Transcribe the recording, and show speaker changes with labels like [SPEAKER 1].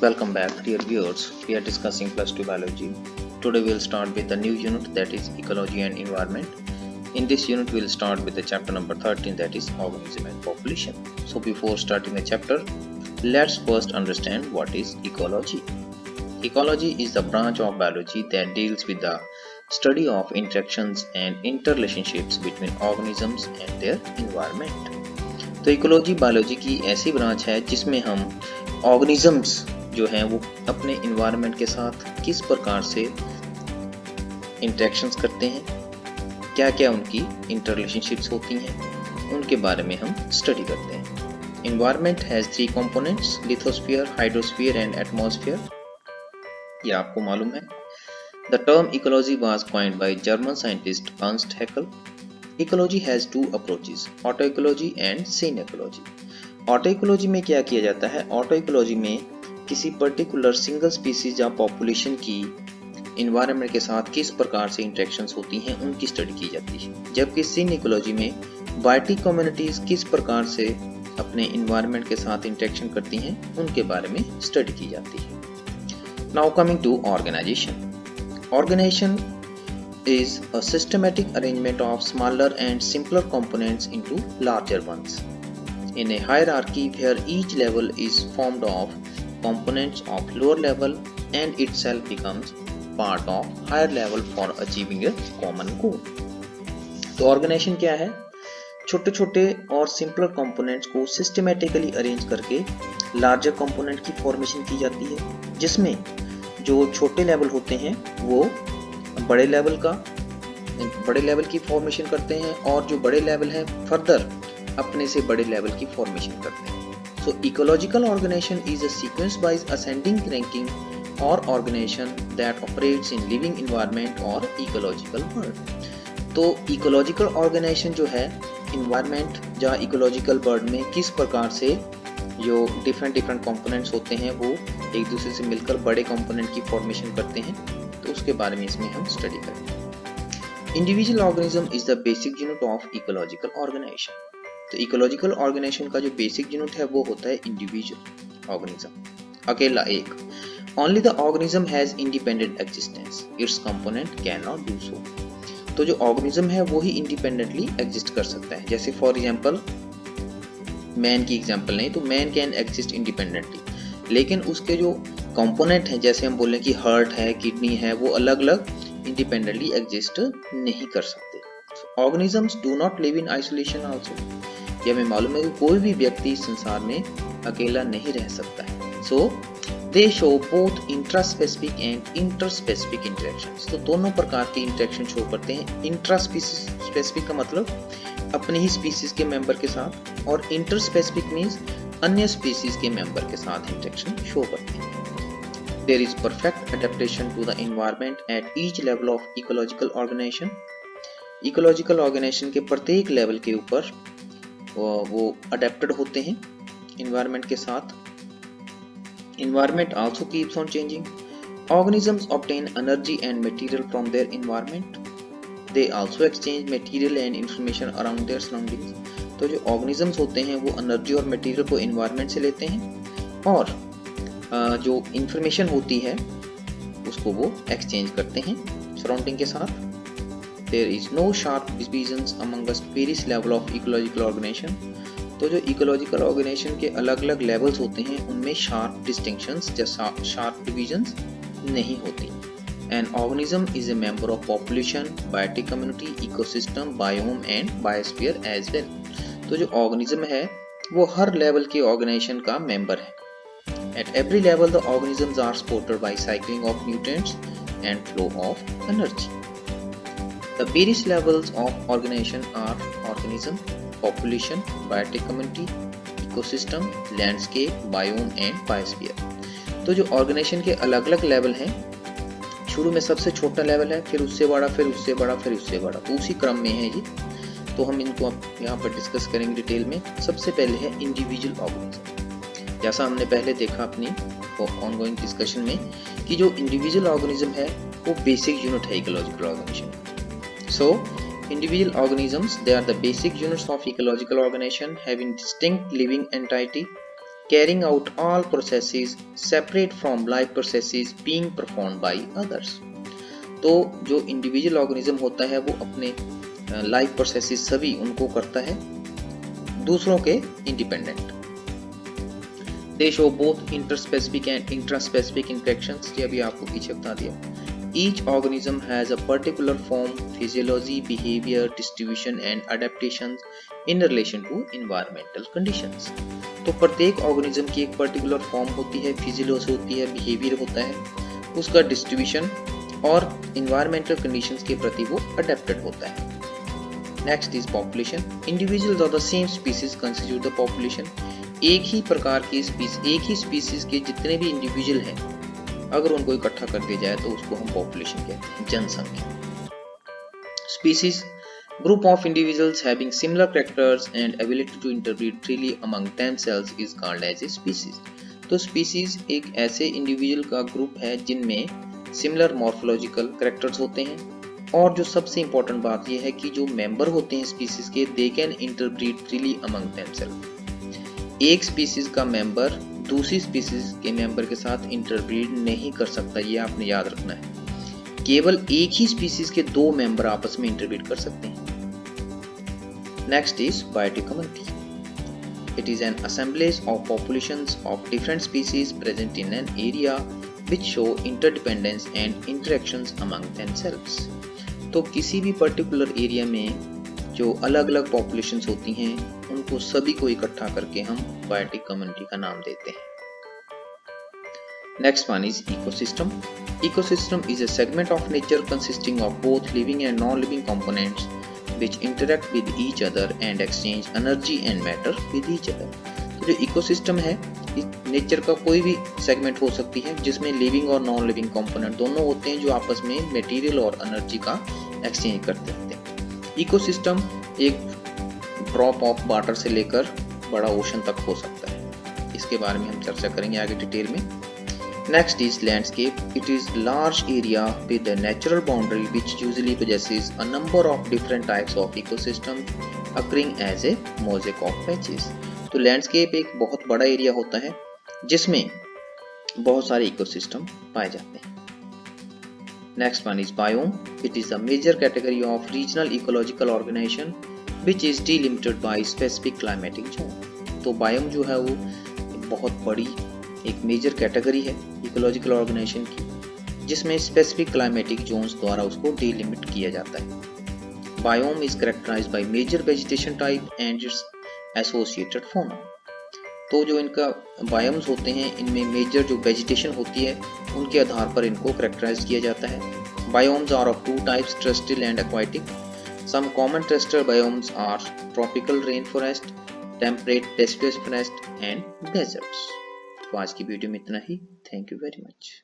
[SPEAKER 1] Welcome back, dear viewers. We are discussing plus 2 biology. Today we'll start with a new unit, that is ecology and environment. In this unit we'll start with the chapter number 13, that is organism and population. So before starting the chapter, let's first understand what is ecology. Ecology is the branch of biology that deals with the study of interactions and interrelationships between organisms and their environment. तो ecology biology की ऐसी branch है जिसमें हम organisms जो हैं वो अपने इन्वायरमेंट के साथ किस प्रकार से इंटरेक्शंस करते हैं, क्या क्या उनकी इंटररिलेशनशिप्स होती हैं, उनके बारे में हम स्टडी करते हैं। Environment has 3 components, lithosphere, hydrosphere and atmosphere. ये आपको मालूम है। The term ecology was coined by German scientist Ernst Haeckel. Ecology has 2 approaches, auto ecology and syn ecology. Auto ecology में क्या किया जाता है? ऑटो इकोलॉजी में किसी पर्टिकुलर सिंगल स्पीसीज या पॉपुलेशन की इन्वायरमेंट के साथ किस प्रकार से इंटरेक्शंस होती हैं उनकी स्टडी की जाती है, जबकि सीन इकोलॉजी में बायोटिक कम्युनिटीज किस प्रकार से अपने इन्वायरमेंट के साथ इंटरेक्शन करती हैं उनके बारे में स्टडी की जाती है। Now coming to organization. Organization is a systematic arrangement of smaller and simpler components into larger ones in a hierarchy where each level is formed of components of lower level and itself becomes part of higher level for achieving a common goal। तो organisation क्या है? छोटे छोटे और simpler components को systematically arrange करके larger component की formation की जाती है, जिसमें जो छोटे लेवल होते हैं वो बड़े लेवल की फॉर्मेशन करते हैं और जो बड़े लेवल हैं फर्दर अपने से बड़े लेवल की फॉर्मेशन करते हैं। So ecological organisation is a sequence wise ascending ranking और organisation that operates in living environment और इकोलॉजिकल वर्ल्ड। तो इकोलॉजिकल ऑर्गेनाइजेशन जो है इन्वायरमेंट या इकोलॉजिकल वर्ल्ड में किस प्रकार से जो डिफरेंट कंपोनेंट्स होते हैं वो एक दूसरे से मिलकर बड़े कंपोनेंट की फॉर्मेशन करते हैं, तो उसके बारे में इसमें हम स्टडी करेंगे। Individual organism is the basic unit of ecological organization. तो इकोलॉजिकल ऑर्गेनाइजेशन का जो बेसिक यूनिट है वो होता है इंडिविजुअल ऑर्गेनिज्म, अकेला एक। Only the organism has independent existence, it's component can not do so. तो जो ऑर्गेनिज्म है वो ही इंडिपेंडेंटली एग्जिस्ट कर सकता है। जैसे फॉर एग्जांपल मैन की एग्जांपल नहीं, तो मैन कैन एग्जिस्ट इंडिपेंडेंटली, लेकिन उसके जो कंपोनेंट हैं, जैसे हम बोलें कि हार्ट है, किडनी है, वो अलग अलग इंडिपेंडेंटली एग्जिस्ट नहीं कर सकते। Organisms do not live in isolation also. ये हमें मालूम है कि कोई भी व्यक्ति इस संसार में अकेला नहीं रह सकता है। So they show both intraspecific and interspecific interactions. तो दोनों प्रकार के इंटरेक्शन शो करते हैं। इंट्रास्पेसिफिक का मतलब अपनी ही स्पीसीज के मेंबर के साथ, और इंटरस्पेसिफिक मीन्स अन्य स्पीसीज के मेंबर के साथ इंटरेक्शन शो करते हैं। There is perfect adaptation to the environment at each level of ecological organization। Ecological organization के प्रत्येक लेवल के ऊपर वो अडेप्टेड होते हैं environment के साथ। Environment also keeps on changing। Organisms obtain energy and material from their environment। They also exchange material and information around their surroundings। तो जो organisms होते हैं वो एनर्जी और मटेरियल को environment से लेते हैं और जो इंफॉर्मेशन होती है उसको वो एक्सचेंज करते हैं सराउंडिंग के साथ। There is no sharp divisions among the various level of ecological organization. तो जो इकोलॉजिकल ऑर्गेनाइजेशन के अलग अलग लेवल्स होते हैं उनमें शार्प डिस्टिंक्शंस या शार्प डिविजन्स नहीं होती। An organism is a member of population, biotic community, ecosystem, biome and biosphere as well. तो जो ऑर्गेनिज्म है वो हर लेवल के ऑर्गेनाइजेशन का मेंबर है। At every level, the organisms are supported by cycling of nutrients and flow of energy. The various levels of organization are organism, population, biotic community, ecosystem, landscape, biome and biosphere। तो जो organisation के अलग अलग level हैं, शुरू में सबसे छोटा लेवल है, फिर उससे बड़ा, फिर उससे बड़ा, फिर उससे बड़ा, तो उसी क्रम में है ये। तो हम इनको यहाँ पर डिस्कस करेंगे डिटेल में। सबसे पहले है इंडिविजुअल ऑर्गेनिज्म। जैसा हमने पहले देखा अपनी ऑनगोइंग डिस्कशन में कि जो इंडिविजुअल ऑर्गेनिज्म है वो बेसिक यूनिट है ecological organization. So individual organisms, they are the basic units of ecological organization, having distinct living entity carrying out all processes separate from life processes being performed by others। तो जो individual organism होता है वो अपने life processes सभी उनको करता है दूसरों के independent. They show both interspecific and intraspecific interactions, ये अभी आपको पीछे बता दिया। Each organism has a particular form, physiology, behavior, distribution and adaptations in relation to environmental conditions। तो प्रत्येक ऑर्गेनिज्म की एक पर्टिकुलर फॉर्म होती है, फिजियोलॉजी होती है, बिहेवियर होता है, उसका डिस्ट्रीब्यूशन और इन्वायरमेंटल कंडीशंस के प्रति वो अडेप्टेड होता है। Next is population. Individuals of the same species constitute the population. एक ही प्रकार की एक ही स्पीसीज के जितने भी इंडिविजुअल हैं, अगर उनको इकट्ठा कर दिया जाए तो उसको हम पॉपुलेशन कहते हैं, जनसंख्या। Species, group of individuals having similar characters and ability to interbreed freely among themselves is called as a species. तो स्पीसीज एक ऐसे इंडिविजुअल का ग्रुप है जिनमें सिमिलर मॉर्फोलॉजिकल कैरेक्टर्स होते हैं, और जो सबसे इंपॉर्टेंट बात यह है कि जो मेंबर होते हैं स्पीसीज के, they can interbreed freely among themselves. एक स्पीसीज का मेंबर दूसरी स्पीसीज के मेंबर के साथ इंटरब्रीड नहीं कर सकता, ये आपने याद रखना है। केवल एक ही स्पीसीज के दो मेंबर आपस में इंटरब्रीड कर सकते हैं। Next is biotic community. It is an assemblage of populations of different species present in an area which show interdependence and interactions among themselves। तो किसी भी पर्टिकुलर एरिया में जो अलग अलग पॉपुलेशंस होती हैं उनको सभी को इकट्ठा करके हम बायोटिक कम्युनिटी का नाम देते हैं। Next one is ecosystem. Ecosystem is a segment of nature consisting of both living and non living components which interact with each other and exchange energy and matter with each other। तो जो ecosystem है, nature का कोई भी segment हो सकती है जिसमें लिविंग और नॉन लिविंग कंपोनेंट दोनों होते हैं, जो आपस में मटेरियल और एनर्जी का एक्सचेंज करते रहते हैं। इकोसिस्टम एक ड्रॉप ऑफ वाटर से लेकर बड़ा ओशन तक हो सकता है। इसके बारे में हम चर्चा करेंगे आगे डिटेल में। Next is landscape. It is large area with a natural boundary which usually possesses a number of different types of ecosystem occurring as a mosaic of patches। तो लैंडस्केप एक बहुत बड़ा एरिया होता है जिसमें बहुत सारे इकोसिस्टम पाए जाते हैं। Next one is biome. It is a major category of regional ecological organization which is delimited by specific climatic zone। तो बायोम जो है वो बहुत बड़ी एक मेजर कैटेगरी है इकोलॉजिकल ऑर्गेनाइजेशन की, जिसमें स्पेसिफिक क्लाइमेटिक जोन्स द्वारा उसको डिलिमिट किया जाता है। Biome is characterized by major vegetation type and its associated fauna. तो जो इनका बायोम्स होते हैं, इनमें मेजर जो वेजिटेशन होती है उनके आधार पर इनको कैरेक्टराइज किया जाता है। Biomes are of two types, terrestrial and aquatic. Some common terrestrial biomes are tropical rain forest, temperate deciduous forest and deserts. तो आज की वीडियो में इतना ही। Thank you very much.